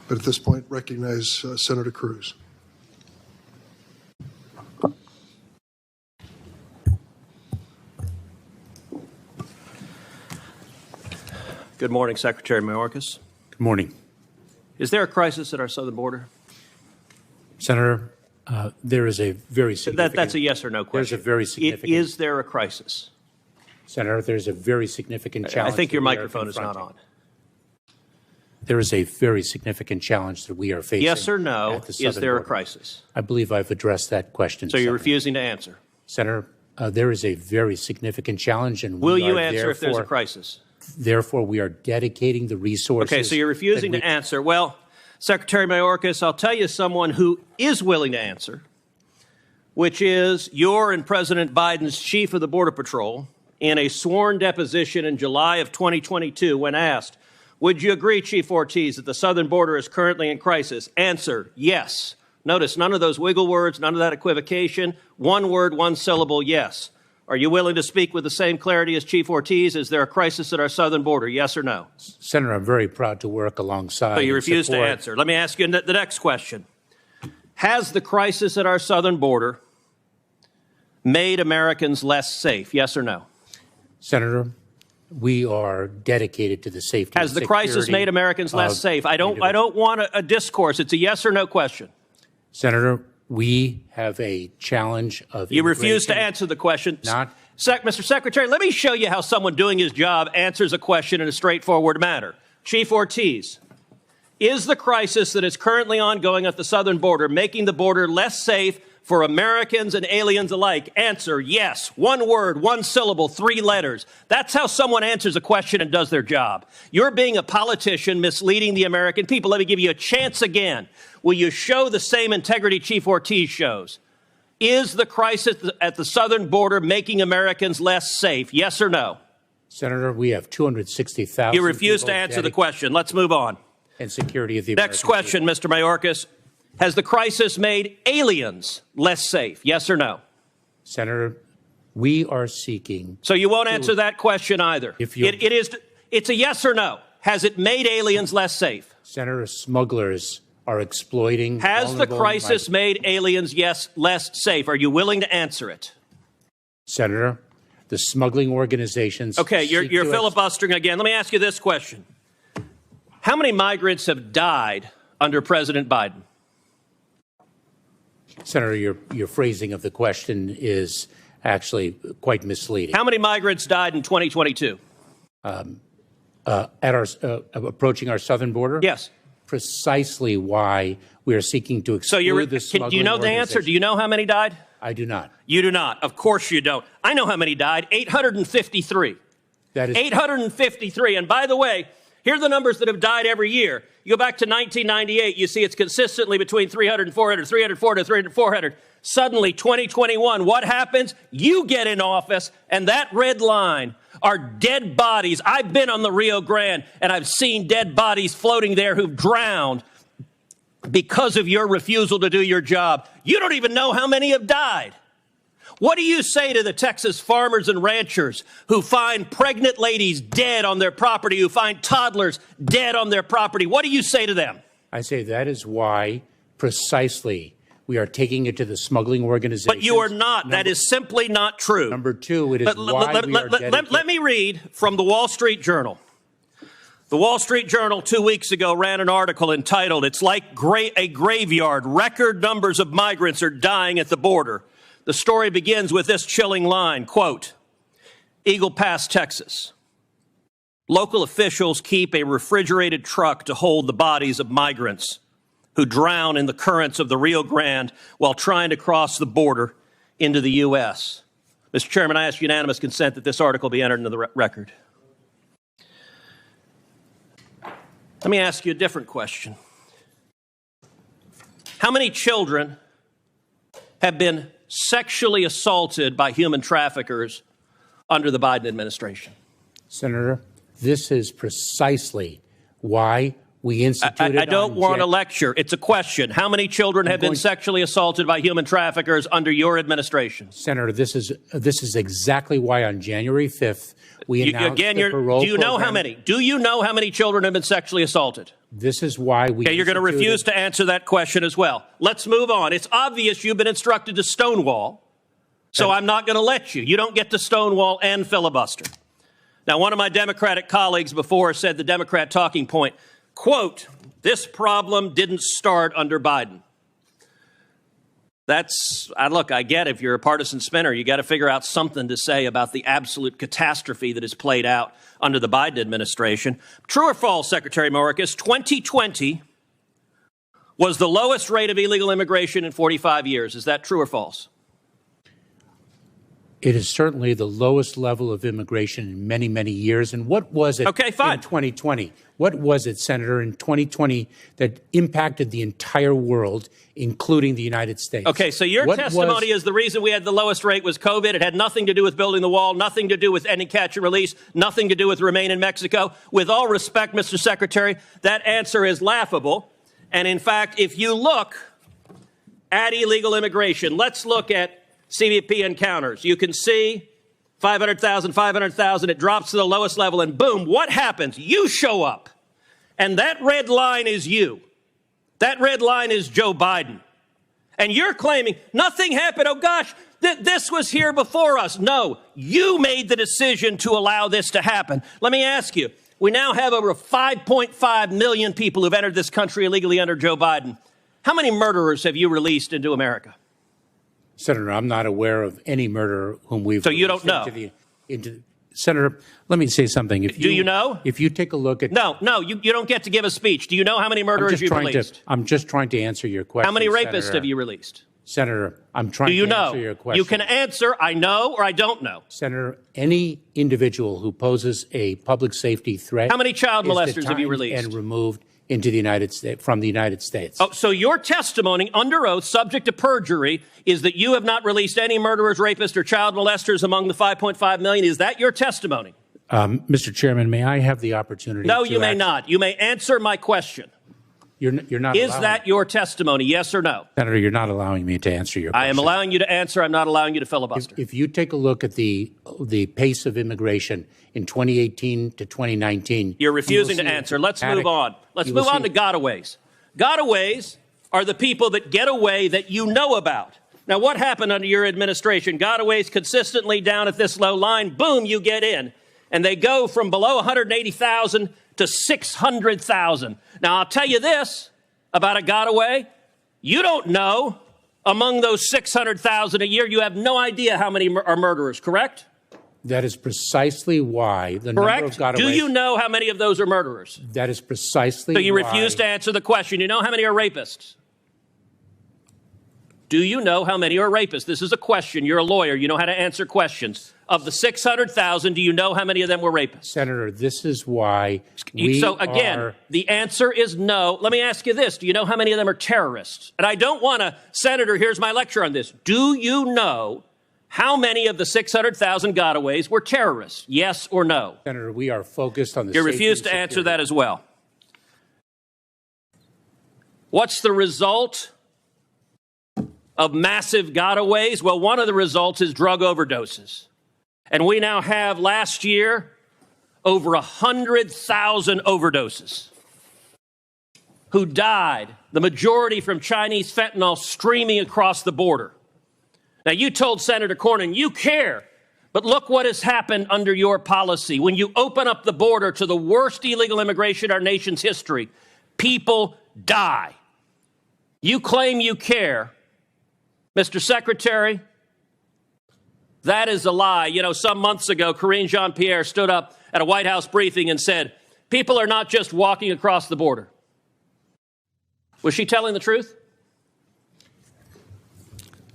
But at this point, recognize Senator Cruz. Good morning, Secretary Mayorkas. Good morning. Is there a crisis at our southern border? Senator, there is a very significant... That's a yes or no question. There's a very significant... Is there a crisis? Senator, there's a very significant challenge... I think your microphone is not on. There is a very significant challenge that we are facing. Yes or no, is there a crisis? I believe I've addressed that question. So you're refusing to answer? Senator, there is a very significant challenge, and will you answer if there's a crisis? Therefore, we are dedicating the resources... Okay, so you're refusing to answer. Well, Secretary Mayorkas, I'll tell you someone who is willing to answer, which is your and President Biden's chief of the Border Patrol in a sworn deposition in July of 2022 when asked, would you agree, Chief Ortiz, that the southern border is currently in crisis? Answer, yes. Notice none of those wiggle words, none of that equivocation. One word, one syllable, yes. Are you willing to speak with the same clarity as Chief Ortiz? Is there a crisis at our southern border, yes or no? Senator, I'm very proud to work alongside... So you refuse to answer. Let me ask you the next question. Has the crisis at our southern border made Americans less safe, yes or no? Senator, we are dedicated to the safety and security. Has the crisis made Americans less safe? I don't want a discourse. It's a yes or no question. Senator, we have a challenge of... You refuse to answer the question. Mr. Secretary, let me show you how someone doing his job answers a question in a straightforward manner. Chief Ortiz, is the crisis that is currently ongoing at the southern border making the border less safe for Americans and aliens alike? Answer, yes. One word, one syllable, 3 letters. That's how someone answers a question and does their job. You're being a politician misleading the American people. Let me give you a chance again. Will you show the same integrity Chief Ortiz shows? Is the crisis at the southern border making Americans less safe? Yes or no? Senator, we have 260,000. You refuse to answer the question. Let's move on. And security of the Next question, Mr. Mayorkas. Has the crisis made aliens less safe? Yes or no? Senator, we are seeking... So you won't answer that question either. It's a yes or no. Has it made aliens less safe? Senator, smugglers are exploiting... Has the crisis made aliens, yes, less safe? Are you willing to answer it? Senator, the smuggling organizations... Okay, you're filibustering again. Let me ask you this question. How many migrants have died under President Biden? Senator, your phrasing of the question is actually quite misleading. How many migrants died in 2022? Approaching our southern border? Yes. Precisely why we are seeking to exclude the smuggling do you know the answer? Do you know how many died? I do not. You do not. Of course you don't. I know how many died. 853. That is 853. And by the way, here are the numbers that have died every year. You go back to 1998, you see it's consistently between 300 and 400, 300, 400, 300, 400. Suddenly, 2021, what happens? You get in office, and that red line are dead bodies. I've been on the Rio Grande, and I've seen dead bodies floating there who've drowned because of your refusal to do your job. You don't even know how many have died. What do you say to the Texas farmers and ranchers who find pregnant ladies dead on their property, who find toddlers dead on their property? What do you say to them? I say that is why precisely we are taking it to the smuggling organizations. But you are not. That is simply not true. Number two, it is let me read from the Wall Street Journal. The Wall Street Journal 2 weeks ago ran an article entitled, "It's like a graveyard. Record numbers of migrants are dying at the border." The story begins with this chilling line, quote, Eagle Pass, Texas. Local officials keep a refrigerated truck to hold the bodies of migrants who drown in the currents of the Rio Grande while trying to cross the border into the U.S. Mr. Chairman, I ask unanimous consent that this article be entered into the record. Let me ask you a different question. How many children have been sexually assaulted by human traffickers under the Biden administration? Senator, this is precisely why We instituted. I don't want a lecture. It's a question. How many children have been sexually assaulted by human traffickers under your administration? Senator, this is exactly why on January 5th we announced the parole Do you know program. how many? Do you know how many children have been sexually assaulted? This is why we. Okay, you're going to refuse to answer that question as well. Let's move on. It's obvious you've been instructed to stonewall, so I'm not going to let you. You don't get to stonewall and filibuster. Now, one of my Democratic colleagues before said the Democrat talking point, quote, this problem didn't start under Biden. Look, I get if you're a partisan spinner, you got to figure out something to say about the absolute catastrophe that has played out under the Biden administration. True or false, Secretary Mayorkas, 2020 was the lowest rate of illegal immigration in 45 years. Is that true or false? It is certainly the lowest level of immigration in many, many years. And what was it in 2020? What was it, Senator, in 2020 that impacted the entire world, including the United States? Okay, so your testimony is the reason we had the lowest rate was COVID. It had nothing to do with building the wall, nothing to do with ending catch and release, nothing to do with Remain in Mexico. With all respect, Mr. Secretary, that answer is laughable. And in fact, if you look at illegal immigration, let's look at CBP encounters. You can see 500,000, 500,000. It drops to the lowest level, and boom, what happens? You show up. And that red line is you. That red line is Joe Biden. And you're claiming nothing happened. Oh, gosh, this was here before us. No, you made the decision to allow this to happen. Let me ask you, we now have over 5.5 million people who've entered this country illegally under Joe Biden. How many murderers have you released into America? Senator, I'm not aware of any murderer whom we've. So you don't know. Senator, let me say something. Do you know? If you take a look at. No, you don't get to give a speech. Do you know how many murderers you've released? I'm just trying to answer your question. How many rapists Senator. Have you released? Senator, I'm trying to answer your question. You can answer, I know or I don't know. Senator, any individual who poses a public safety threat. How many child molesters have you released? And removed into the United States, from the United States. Oh, so your testimony under oath, subject to perjury, is that you have not released any murderers, rapists, or child molesters among the 5.5 million. Is that your testimony? Mr. Chairman, may I have the opportunity? No, you may not. You may answer my question. You're not. Is that your testimony? Yes or no? Senator, you're not allowing me to answer your question. I am allowing you to answer. I'm not allowing you to filibuster. If you take a look at the pace of immigration in 2018 to 2019, you're refusing to answer. Let's move on. Let's move on to gotaways. Gotaways are the people that get away that you know about. Now, what happened under your administration? Gotaways consistently down at this low line. Boom, you get in. And they go from below 180,000 to 600,000. Now, I'll tell you this about a gotaway. You don't know among those 600,000 a year, you have no idea how many are murderers, correct? That is precisely why the number of gotaways. Do you know how many of those are murderers? That is precisely why. So you refuse to answer the question. You know how many are rapists? Do you know how many are rapists? This is a question. You're a lawyer. You know how to answer questions. Of the 600,000, do you know how many of them were rapists? Senator, this is why the answer is no. Let me ask you this. Do you know how many of them are terrorists? And I don't want to, Senator, here's my lecture on this. Do you know how many of the 600,000 gotaways were terrorists? Yes or no? Senator, we are focused on the You refuse to answer that as well. What's the result of massive gotaways? Well, one of the results is drug overdoses. And we now have, last year, over 100,000 overdoses who died, the majority from Chinese fentanyl streaming across the border. Now, you told Senator Cornyn you care, but look what has happened under your policy. When you open up the border to the worst illegal immigration in our nation's history, people die. You claim you care. Mr. Secretary, that is a lie. You know, some months ago, Karine Jean-Pierre stood up at a White House briefing and said, people are not just walking across the border. Was she telling the truth?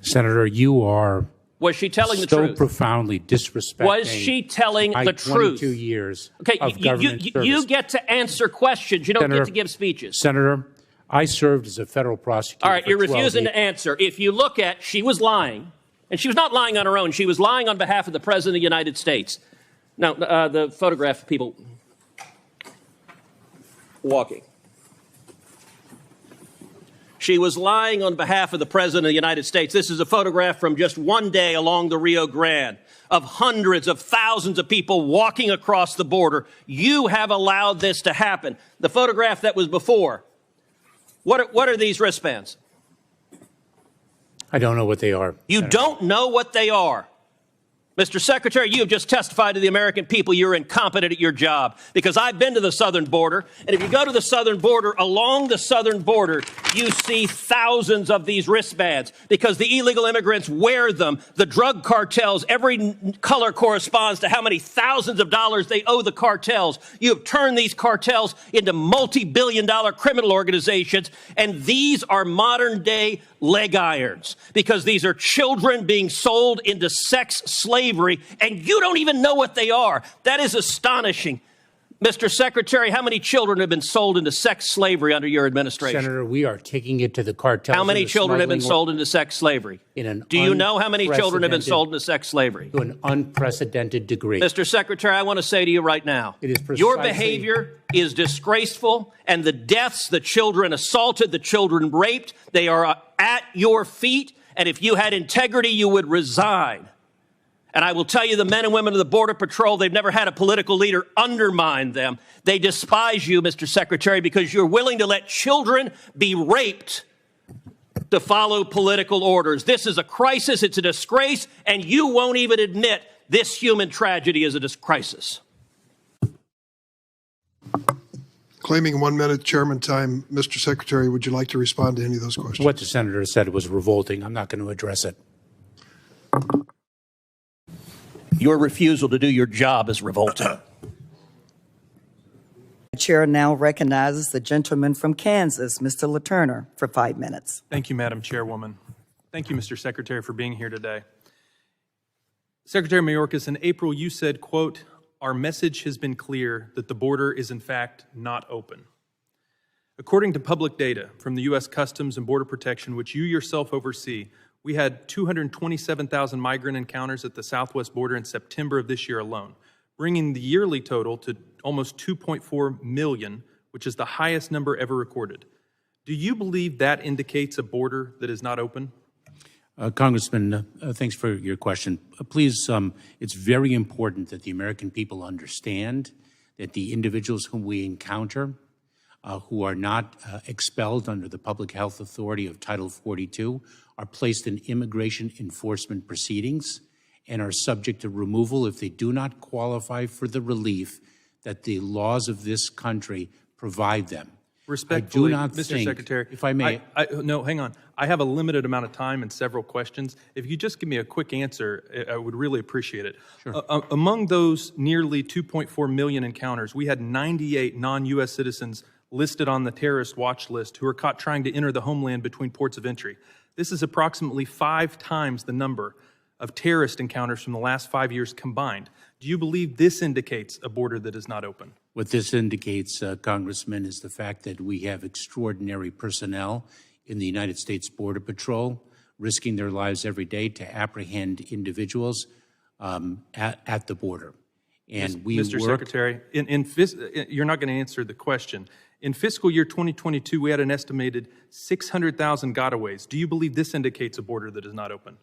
Senator, you are Was she telling the so truth? profoundly disrespecting. Was she telling the truth? 22 years okay, of government service. You get to answer questions. You don't get to give speeches. Senator, I served as a federal prosecutor. All right, you're refusing years. to answer. If you look at, she was lying. And she was not lying on her own. She was lying on behalf of the President of the United States. Now, the photograph of people walking. She was lying on behalf of the President of the United States. This is a photograph from just one day along the Rio Grande of hundreds of thousands of people walking across the border. You have allowed this to happen. The photograph that was before, what are these wristbands? I don't know what they are. You don't know what they are. Mr. Secretary, you have just testified to the American people you're incompetent at your job, because I've been to the southern border, and if you go to the southern border, along the southern border, you see thousands of these wristbands because the illegal immigrants wear them. The drug cartels, every color corresponds to how many thousands of dollars they owe the cartels. You have turned these cartels into multi-billion-dollar criminal organizations, and these are modern-day leg irons because these are children being sold into sex slavery, and you don't even know what they are. That is astonishing. Mr. Secretary, how many children have been sold into sex slavery under your administration? Senator, we are taking it to the cartels. How many children have been sold into sex slavery? Do you know how many children have been sold into sex slavery? To an unprecedented degree. Mr. Secretary, I want to say to you right now, your behavior is disgraceful, and the deaths, the children assaulted, the children raped, they are at your feet, and if you had integrity, you would resign. And I will tell you, the men and women of the Border Patrol, they've never had a political leader undermine them. They despise you, Mr. Secretary, because you're willing to let children be raped to follow political orders. This is a crisis. It's a disgrace. And you won't even admit this human tragedy is a crisis. Claiming 1 minute chairman time, Mr. Secretary, would you like to respond to any of those questions? What the senator said was revolting. I'm not going to address it. Your refusal to do your job is revolting. The chair now recognizes the gentleman from Kansas, Mr. LaTurner, for 5 minutes. Thank you, Madam Chairwoman. Thank you, Mr. Secretary, for being here today. Secretary Mayorkas, in April, you said, quote, "Our message has been clear that the border is in fact not open." According to public data from the U.S. Customs and Border Protection, which you yourself oversee, we had 227,000 migrant encounters at the southwest border in September of this year alone, bringing the yearly total to almost 2.4 million, which is the highest number ever recorded. Do you believe that indicates a border that is not open? Congressman, thanks for your question. Please, it's very important that the American people understand that the individuals whom we encounter who are not expelled under the Public Health Authority of Title 42 are placed in immigration enforcement proceedings and are subject to removal if they do not qualify for the relief that the laws of this country provide them. Respectfully, I do not Mr. think, Secretary, if I may. No, hang on. I have a limited amount of time and several questions. If you just give me a quick answer, I would really appreciate it. Sure. Among those nearly 2.4 million encounters, we had 98 non-U.S. citizens listed on the terrorist watch list who were caught trying to enter the homeland between ports of entry. This is approximately 5 times the number of terrorist encounters from the last 5 years combined. Do you believe this indicates a border that is not open? What this indicates, Congressman, is the fact that we have extraordinary personnel in the United States Border Patrol risking their lives every day to apprehend individuals at the border. And we Mr. Secretary, you're not going to answer the question. In fiscal year 2022, we had an estimated 600,000 gotaways. Do you believe this indicates a border that is not open?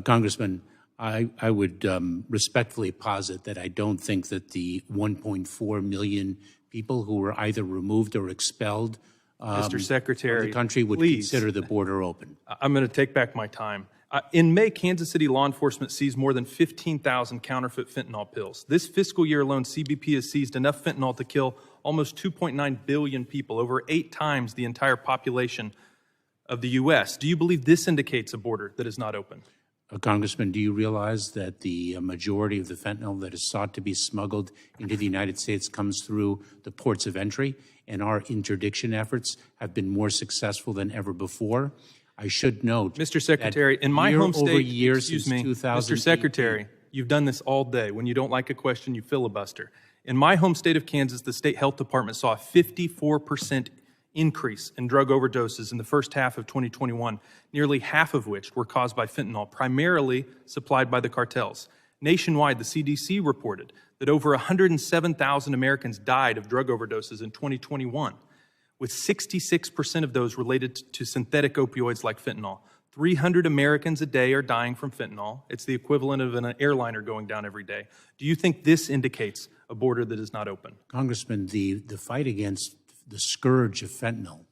Congressman, I would respectfully posit that I don't think that the 1.4 million people who were either removed or expelled Mr. Secretary, from the country would consider the border open. I'm going to take back my time. In May, Kansas City law enforcement seized more than 15,000 counterfeit fentanyl pills. This fiscal year alone, CBP has seized enough fentanyl to kill almost 2.9 billion people, over 8 times the entire population of the U.S. Do you believe this indicates a border that is not open? Congressman, do you realize that the majority of the fentanyl that is sought to be smuggled into the United States comes through the ports of entry, and our interdiction efforts have been more successful than ever before? I should note, Mr. Secretary, in my home state, Mr. Secretary, you've done this all day. When you don't like a question, you filibuster. In my home state of Kansas, the state health department saw a 54% increase in drug overdoses in the first half of 2021, nearly half of which were caused by fentanyl, primarily supplied by the cartels. Nationwide, the CDC reported that over 107,000 Americans died of drug overdoses in 2021. with 66% of those related to synthetic opioids like fentanyl. 300 Americans a day are dying from fentanyl. It's the equivalent of an airliner going down every day. Do you think this indicates a border that is not open? Congressman, the fight against the scourge of fentanyl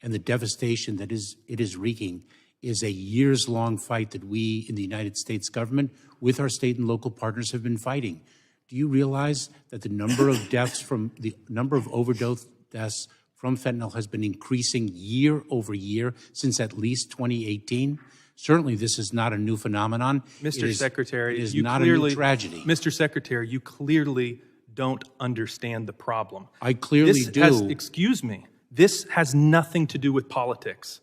and the devastation that it is wreaking is a years-long fight that we in the United States government with our state and local partners have been fighting. Do you realize that the number of overdose deaths from fentanyl has been increasing year over year since at least 2018? Certainly, this is not a new phenomenon. Mr. Secretary, it is not a new tragedy. Mr. Secretary, you clearly don't understand the problem. I clearly do. Excuse me. This has nothing to do with politics.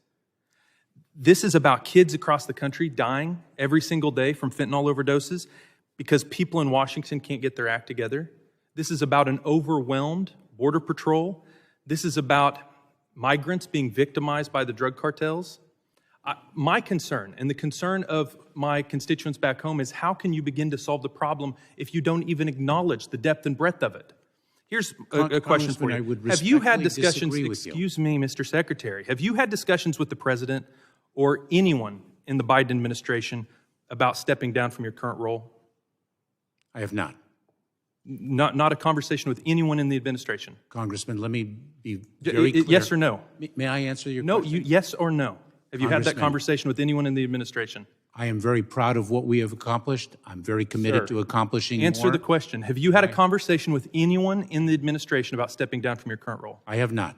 This is about kids across the country dying every single day from fentanyl overdoses because people in Washington can't get their act together. This is about an overwhelmed Border Patrol. This is about migrants being victimized by the drug cartels. My concern, and the concern of my constituents back home, is how can you begin to solve the problem if you don't even acknowledge the depth and breadth of it? Here's a question for you. Have you had discussions, excuse me, Mr. Secretary, have you had discussions with the President or anyone in the Biden administration about stepping down from your current role? I have not. Not a conversation with anyone in the administration? Congressman, let me be very clear. Yes or no? May I answer your question? No, yes or no? Have you had that conversation with anyone in the administration? I am very proud of what we have accomplished. I'm very committed to accomplishing more. Answer the question. Have you had a conversation with anyone in the administration about stepping down from your current role? I have not.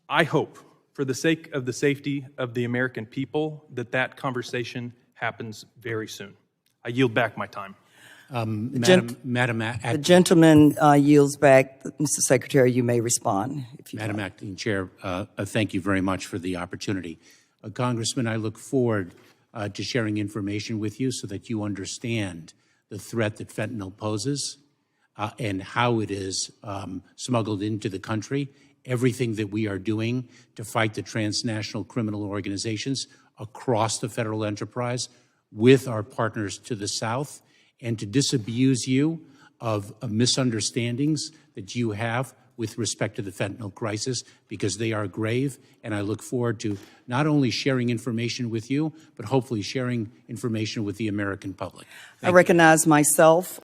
I hope, for the sake of the safety of the American people, that conversation happens very soon. I yield back my time. The gentleman yields back. Mr. Secretary, you may respond. Madam Acting Chair, thank you very much for the opportunity. Congressman, I look forward to sharing information with you so that you understand the threat that fentanyl poses and how it is smuggled into the country, everything that we are doing to fight the transnational criminal organizations across the federal enterprise with our partners to the South, and to disabuse you of misunderstandings that you have with respect to the fentanyl crisis, because they are grave, and I look forward to not only sharing information with you, but hopefully sharing information with the American public. I recognize myself